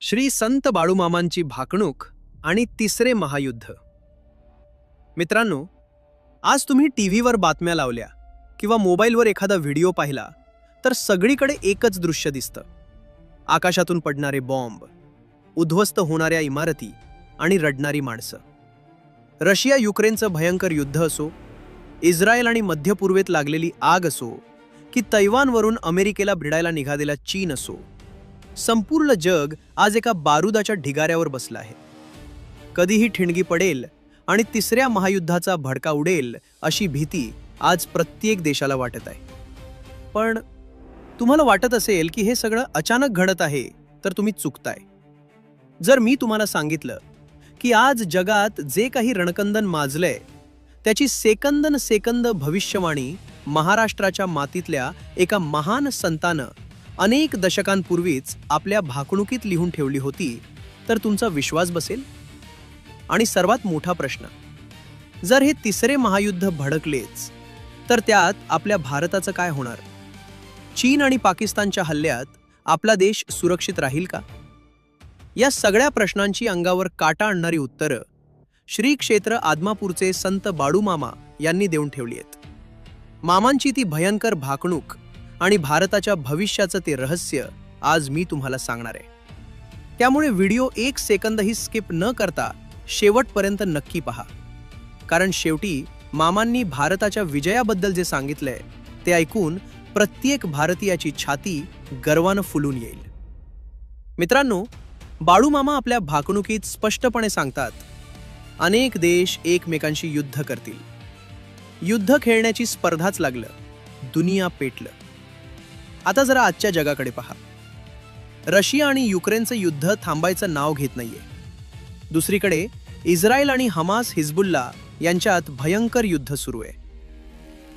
श्री संत बाळूमामांची भाकणूक आणि तिसरे महायुद्ध. मित्रांनो, आज तुम्ही टीव्हीवर बातम्या लावल्या किंवा मोबाईलवर एखादा व्हिडिओ पाहिला तर सगळीकडे एकच दृश्य दिसतं. आकाशातून पडणारे बॉम्ब, उद्ध्वस्त होणाऱ्या इमारती आणि रडणारी माणसं. रशिया युक्रेनचं भयंकर युद्ध असो, इस्रायल आणि मध्य पूर्वेत लागलेली आग असो, की तैवानवरून अमेरिकेला भिडायला निघालेला चीन असो, संपूर्ण जग आज एका बारूदाच्या ढिगाऱ्यावर बसलं आहे. कधीही ठिणगी पडेल आणि तिसऱ्या महायुद्धाचा भडका उडेल अशी भीती आज प्रत्येक देशाला वाटत आहे. पण तुम्हाला वाटत असेल की हे सगळं अचानक घडत आहे तर तुम्ही चुकताय. जर मी तुम्हाला सांगितलं की आज जगात जे काही रणकंदन माजलंय त्याची सेकंदन सेकंद भविष्यवाणी महाराष्ट्राच्या मातीतल्या एका महान संतानं अनेक दशकांपूर्वीच आपल्या भाकणुकीत लिहून ठेवली होती, तर तुमचा विश्वास बसेल? आणि सर्वात मोठा प्रश्न, जर हे तिसरे महायुद्ध भडकलेच तर त्यात आपल्या भारताचं काय होणार? चीन आणि पाकिस्तानच्या हल्ल्यात आपला देश सुरक्षित राहील का? या सगळ्या प्रश्नांची अंगावर काटा आणणारी उत्तरं श्री क्षेत्र आदमापूरचे संत बाळूमामा यांनी देऊन ठेवली आहेत. मामांची ती भयंकर भाकणूक आणि भारताच्या भविष्याचं ते रहस्य आज मी तुम्हाला सांगणार आहे. त्यामुळे व्हिडिओ एक सेकंदही स्किप न करता शेवटपर्यंत नक्की पहा, कारण शेवटी मामांनी भारताच्या विजयाबद्दल जे सांगितलंय ते ऐकून प्रत्येक भारतीयाची छाती गर्वानं फुलून येईल. मित्रांनो, बाळूमामा आपल्या भाकणुकीत स्पष्टपणे सांगतात, अनेक देश एकमेकांशी युद्ध करतील. युद्ध खेळण्याची स्पर्धाच लागलं, दुनिया पेटलं. आता जरा आजच्या जगाकडे पहा. रशिया आणि युक्रेनचं युद्ध थांबायचं नाव घेत नाहीये. दुसरीकडे इस्रायल आणि हमास हिजबुल्ला यांच्यात भयंकर युद्ध सुरू आहे.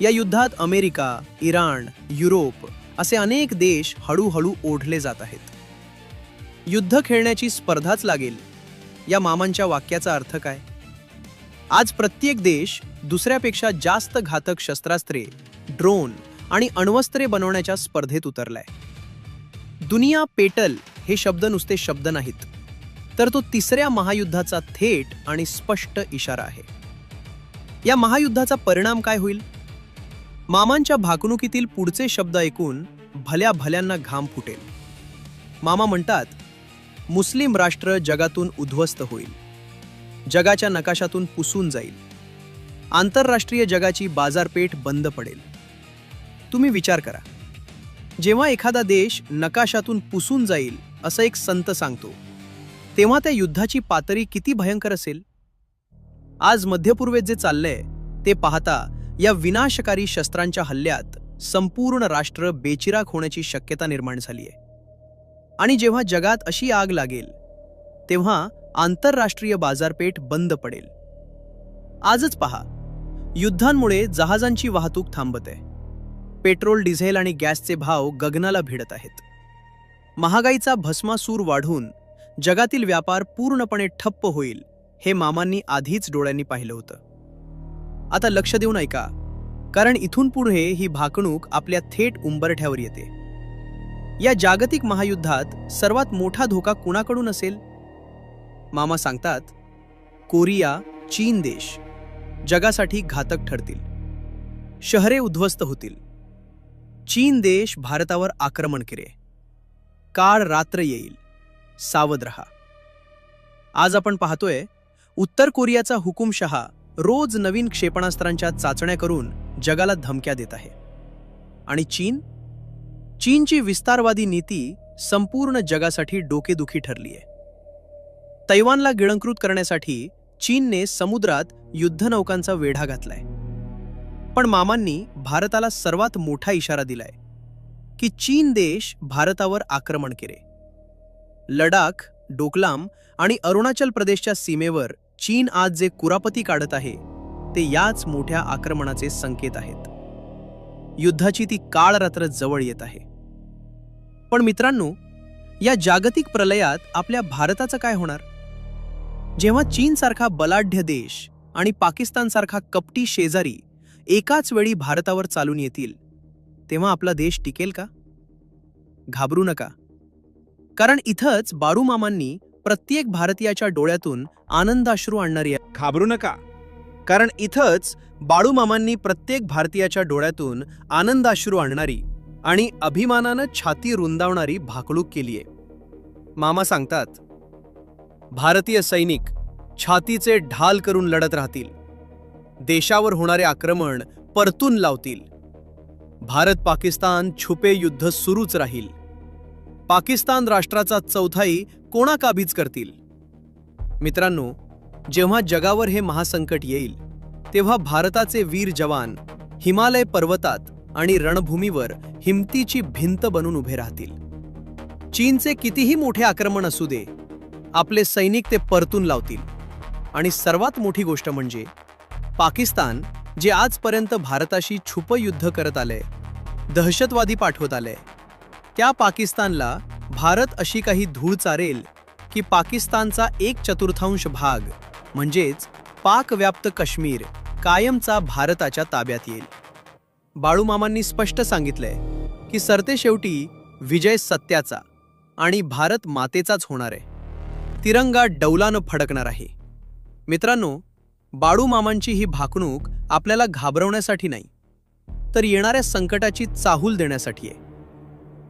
या युद्धात अमेरिका, इराण, युरोप असे अनेक देश हळूहळू ओढले जात आहेत. युद्ध खेळण्याची स्पर्धाच लागेल, या मामांच्या वाक्याचा अर्थ काय? आज प्रत्येक देश दुसऱ्यापेक्षा जास्त घातक शस्त्रास्त्रे, ड्रोन आणि अण्वस्त्रे बनवण्याच्या स्पर्धेत उतरलाय. दुनिया पेटल हे शब्द नुसते शब्द नाहीत, तर तो तिसऱ्या महायुद्धाचा थेट आणि स्पष्ट इशारा आहे. या महायुद्धाचा परिणाम काय होईल? मामांच्या भाकणुकीतील पुढचे शब्द ऐकून भल्या भल्यांना घाम फुटेल. मामा म्हणतात, मुस्लिम राष्ट्र जगातून उद्ध्वस्त होईल, जगाच्या नकाशातून पुसून जाईल, आंतरराष्ट्रीय जगाची बाजारपेठ बंद पडेल. तुम्ही विचार करा, जेव्हा एखादा देश नकाशातून पुसून जाईल असं एक संत सांगतो, तेव्हा त्या युद्धाची पातळी किती भयंकर असेल? आज मध्यपूर्वेत जे चाललंय ते पाहता या विनाशकारी शस्त्रांच्या हल्ल्यात संपूर्ण राष्ट्र बेचिराख होण्याची शक्यता निर्माण झाली आहे. आणि जेव्हा जगात अशी आग लागेल तेव्हा आंतरराष्ट्रीय बाजारपेठ बंद पडेल. आजच पहा, युद्धांमुळे जहाजांची वाहतूक थांबत आहे. पेट्रोल, डिझेल आणि गॅसचे भाव गगनाला भिडत आहेत. महागाईचा भस्मासूर वाढून जगातील व्यापार पूर्णपणे ठप्प होईल हे मामांनी आधीच डोळ्यांनी पाहिलं होतं. आता लक्ष देऊन ऐका, कारण इथून पुढे ही भाकणूक आपल्या थेट उंबरठ्यावर येते. या जागतिक महायुद्धात सर्वात मोठा धोका कुणाकडून असेल? मामा सांगतात, कोरिया, चीन देश जगासाठी घातक ठरतील. शहरे उद्ध्वस्त होतील. चीन देश भारतावर आक्रमण करेल. काळ रात्र येईल, सावध रहा. आज आपण पाहतोय, उत्तर कोरियाचा हुकुमशहा रोज नवीन क्षेपणास्त्रांच्या चाचण्या करून जगाला धमक्या देत आहे. आणि चीनची विस्तारवादी नीती संपूर्ण जगासाठी डोकेदुखी ठरली आहे. तैवानला गिळंकृत करण्यासाठी चीनने समुद्रात युद्धनौकांचा वेढा घातलाय. पण मामांनी भारताला सर्वात मोठा इशारा दिलाय की चीन देश भारतावर आक्रमण करेल. लडाख, डोकलाम आणि अरुणाचल प्रदेशच्या सीमेवर चीन आज जे कुरापती काढत आहे ते याच मोठ्या आक्रमणाचे संकेत आहेत. युद्धाची ती काळ रात्र जवळ येत आहे. पण मित्रांनो, या जागतिक प्रलयात आपल्या भारताचं काय होणार? जेव्हा चीनसारखा बलाढ्य देश आणि पाकिस्तानसारखा कपटी शेजारी एकाच वेळी भारतावर चालून येतील, तेव्हा आपला देश टिकेल का? घाबरू नका. कारण इथंच बाळूमामांनी प्रत्येक भारतीयाच्या डोळ्यातून आनंदाश्रू आणणारी घाबरू नका. कारण इथंच बाळूमामांनी प्रत्येक भारतीयाच्या डोळ्यातून आनंदाश्रू आणणारी आणि अभिमानानं छाती रुंदावणारी भाकणूक केलीये. मामा सांगतात, भारतीय सैनिक छातीचे ढाल करून लढत राहतील, देशावर होणारे आक्रमण परतून लावतील. भारत पाकिस्तान छुपे युद्ध सुरूच राहील. पाकिस्तान राष्ट्राचा चौथाई कोणाकाबीज करतील. मित्रांनो, जेव्हा जगावर हे महासंकट येईल तेव्हा भारताचे वीर जवान हिमालय पर्वतात आणि रणभूमीवर हिमतीची भिंत बनून उभे राहतील. चीनचे कितीही मोठे आक्रमण असू दे, आपले सैनिक ते परतून लावतील. आणि सर्वात मोठी गोष्ट म्हणजे पाकिस्तान, जे आजपर्यंत भारताशी छुपं युद्ध करत आलंय, दहशतवादी पाठवत आलंय, त्या पाकिस्तानला भारत अशी काही धूळ चारेल की पाकिस्तानचा 1/4 भाग म्हणजेच पाकव्याप्त काश्मीर कायमचा भारताच्या ताब्यात येईल. बाळूमामांनी स्पष्ट सांगितलंय की सरतेशेवटी विजय सत्याचा आणि भारत मातेचाच होणार आहे. तिरंगा डौलानं फडकणार आहे. मित्रांनो, बाळूमामांची ही भाकणूक आपल्याला घाबरवण्यासाठी नाही, तर येणाऱ्या संकटाची चाहूल देण्यासाठी आहे.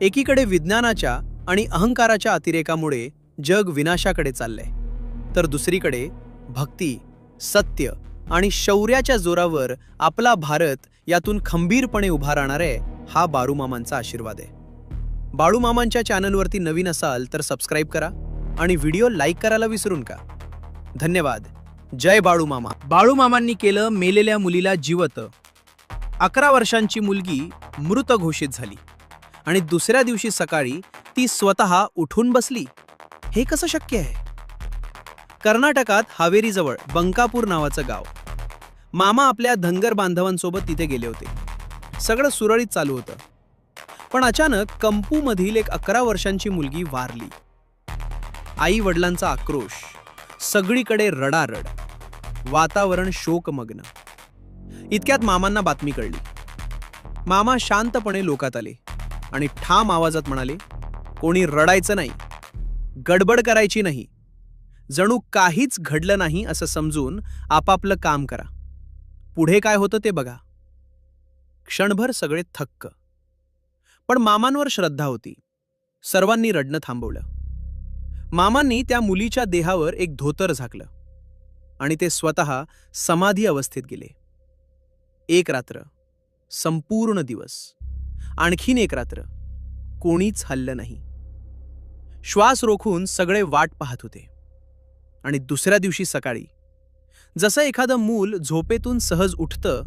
एकीकडे विज्ञानाच्या आणि अहंकाराच्या अतिरेकामुळे जग विनाशाकडे चाललंय, तर दुसरीकडे भक्ती, सत्य आणि शौर्याच्या जोरावर आपला भारत यातून खंबीरपणे उभा राहणार आहे. हा बाळूमामांचा आशीर्वाद आहे. बाळूमामांच्या चॅनलवरती नवीन असाल तर सबस्क्राईब करा आणि व्हिडिओ लाईक करायला विसरू नका. धन्यवाद. जय बाळूमामा. बाळूमामांनी केलं मेलेल्या मुलीला जिवंत. 11 वर्षांची मुलगी मृत घोषित झाली आणि दुसऱ्या दिवशी सकाळी ती स्वतः उठून बसली. हे कसं शक्य आहे? कर्नाटकात हावेरीजवळ बंकापूर नावाचं गाव. मामा आपल्या धनगर बांधवांसोबत तिथे गेले होते. सगळं सुरळीत चालू होतं. पण अचानक कंपूमधील एक 11 वर्षांची मुलगी वारली. आई वडिलांचा आक्रोश, सगळीकडे रडारड, वातावरण शोकमग्न. इतक्यात मामांना बातमी कळली. मामा शांतपणे लोकात आले आणि ठाम आवाजात म्हणाले, कोणी रडायचं नाही, गडबड करायची नाही, जणू काहीच घडलं नाही असं समजून आपापलं काम करा. पुढे काय होतं ते बघा. क्षणभर सगळे थक्क. पण मामांवर श्रद्धा होती. सर्वांनी रडणं थांबवलं. मामांनी त्या मुलीच्या देहावर एक धोतर झाकलं आणि ते स्वतः समाधी अवस्थेत गेले. एक रात्र, संपूर्ण दिवस, आणखीन एक रात्र, कोणीच हललं नाही. श्वास रोखून सगळे वाट पाहत होते. आणि दुसऱ्या दिवशी सकाळी जसं एखादं मूल झोपेतून सहज उठतं